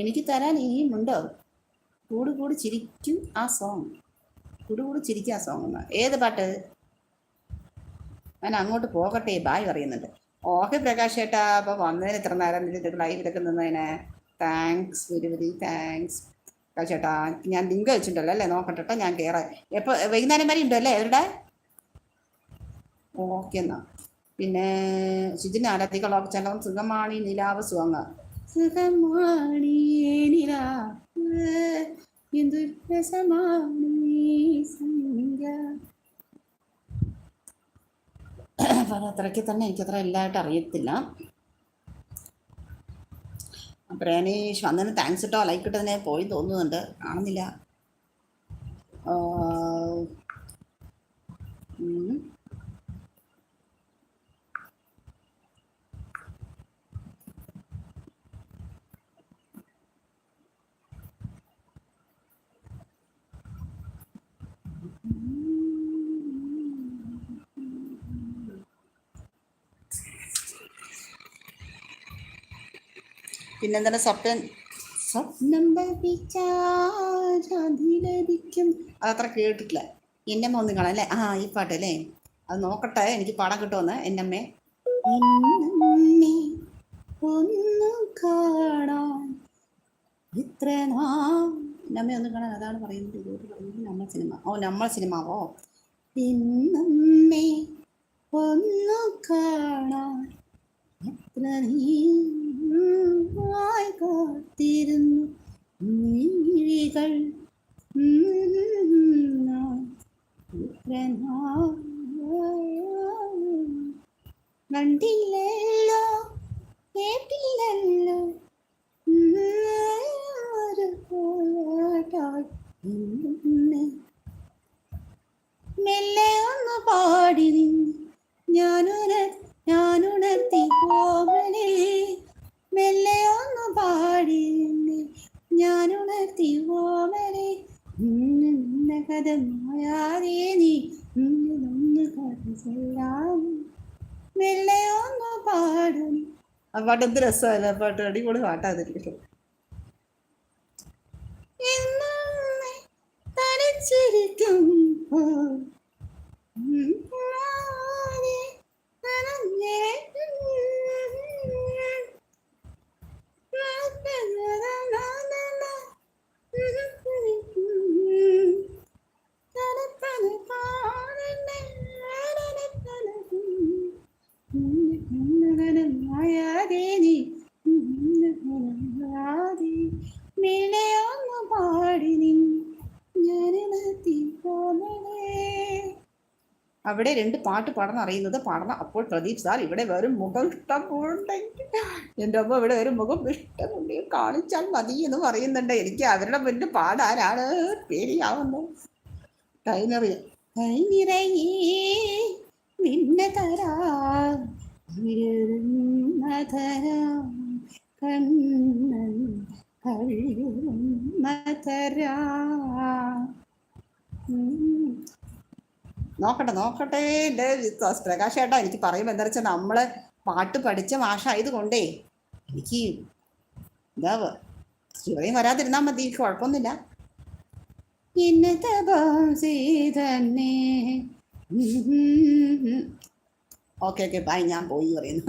എനിക്ക് തരാൻ ഇനിയുമുണ്ടോ? കൂടി കൂടി ചിരിക്കും ആ സോങ്. കൂടി കൂടി ചിരിക്കും ആ സോങ് എന്ന്. ഏത് പാട്ട്? ഞാൻ അങ്ങോട്ട് പോകട്ടെ, ബായ് പറയുന്നുണ്ട്. ഓക്കെ പ്രകാശ് ചേട്ടാ, അപ്പോൾ വന്നതിന് ഇത്ര നേരം ലൈവിലൊക്കെ നിന്നതിന് thanks, very very thanks Prakash ചേട്ടാ. ഞാൻ ലിങ്ക് വെച്ചിട്ടുണ്ടല്ലോ അല്ലേ? നോക്കട്ടെ കേട്ടോ, ഞാൻ കയറാം. എപ്പോൾ വൈകുന്നേരം വരെ ഉണ്ടല്ലേ അവരുടെ? ഓക്കെ എന്നാ. പിന്നെ ഷിജിന് ആരാധികളുടെ ചലം സുഖമാണി നിലാവ് സുഖങ്ങ സുഖമാണി നിലാവ് എന്തു രസമാണി സംഖ്യ. അത്രയ്ക്ക് തന്നെ എനിക്കത്ര എല്ലായിട്ട് അറിയത്തില്ല. പ്രേനീഷ് വന്നതിന് താങ്ക്സ് കേട്ടോ. ലൈക്ക് ഇട്ടതിനെ പോയി തോന്നുന്നുണ്ട്, കാണുന്നില്ല. പിന്നെന്താണ് സ്വപ്നം ലഭിക്കും. അതത്ര കേട്ടിട്ടില്ല. എന്നമ്മ ഒന്ന് കാണാം അല്ലേ? ഈ പാട്ടല്ലേ? അത് നോക്കട്ടെ, എനിക്ക് പാടാൻ കിട്ടുമെന്ന്. എന്നമ്മേ ഒന്ന് കാണാൻ ഇത്ര നമ്മെ ഒന്ന് കാണാൻ, അതാണ് പറയുന്നത്. ഇതോട്ട് പറയുന്നത് നമ്മൾ സിനിമ. നമ്മൾ സിനിമാവോ? ഇന്നമ്മേ ഒന്ന് കാണാൻ എത്ര നീളമായി കാത്തിരുന്നു നീഴികൾ കണ്ടില്ലല്ലോ കേട്ടില്ലല്ലോ മെല്ലെ ഒന്ന് പാടി ഞാനുണർത്തി ഓമനെ. മെല്ലെ ഒന്ന് പാടി ഞാനുണർത്തി ഓമനെ. കഥ മായാതെ നീ ഒന്ന് കഥെല്ലാം മെല്ലെ ഒന്ന് പാടും. ആ പാട്ട് എന്ത് രസമല്ല പാട്ട്, അടിപൊളി പാട്ടാതിരിക്കും. തനിച്ചിരിക്കും അവിടെ 2 പാട്ട് പാടണം അറിയുന്നത് പാടണം. അപ്പോൾ പ്രദീപ് സാർ ഇവിടെ വരും മുഖം ഇഷ്ടമുണ്ടെങ്കിൽ എൻ്റെ അമ്മ ഇവിടെ ഒരു മുഖം ഇഷ്ടമുണ്ടെങ്കിൽ കാണിച്ചാൽ മതി എന്ന് പറയുന്നുണ്ട്. എനിക്ക് അവരുടെ മുന്നിൽ പാടാനാണ് പേടിയാവുന്നു. കൈനിറയെ നിന്നെ തരാം കണ്ണൻ തരാം. നോക്കട്ടെ എൻ്റെ പ്രകാശ് ചേട്ടാ. എനിക്ക് പറയുമ്പോൾ എന്താ വെച്ചാൽ നമ്മള് പാട്ട് പഠിച്ച മാഷായത് കൊണ്ടേ എനിക്ക് എന്താ ശിവയും വരാതിരുന്നാൽ മതി, കുഴപ്പമൊന്നുമില്ല. ഓക്കെ ബൈ, ഞാൻ പോയി പറയുന്നു.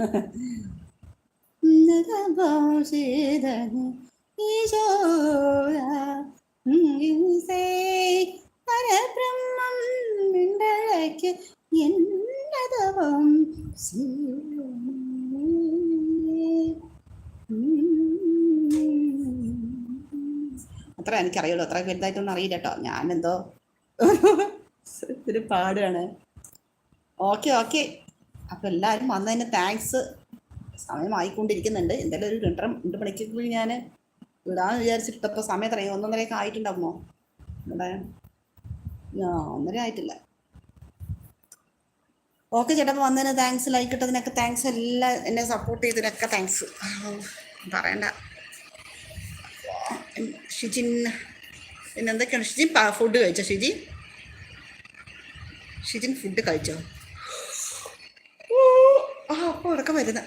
അത്ര എനിക്കറിയുള്ളൂ, അത്ര വലുതായിട്ടൊന്നും അറിയില്ല കേട്ടോ. ഞാനെന്തോ ഒരു പാടാണ്. ഓക്കെ അപ്പം എല്ലാവരും വന്നതിന് താങ്ക്സ്. സമയമായിക്കൊണ്ടിരിക്കുന്നുണ്ട്. എന്തായാലും ഒരു 2 മണിക്കൂർ ഞാൻ വിടാമെന്ന് വിചാരിച്ചിട്ടപ്പോൾ സമയത്ത് അറിയാം 1:30 ആയിട്ടുണ്ടാവുമോ? ഇവിടെ 1:30 ആയിട്ടില്ല. ഓക്കെ ചേട്ടാ, വന്നതിന് താങ്ക്സ്, ലൈക്ക് ഇട്ടതിനൊക്കെ താങ്ക്സ്, എല്ലാം എന്നെ സപ്പോർട്ട് ചെയ്തതിനൊക്കെ താങ്ക്സ്. പറയണ്ട. ഷിജിൻ പിന്നെന്തൊക്കെയാണ്? ഷിജിൻ ഫുഡ് കഴിച്ചോ? ഷിജിൻ ഫുഡ് കഴിച്ചോ? അപ്പോൾ ഉറക്കം വരുന്നത്.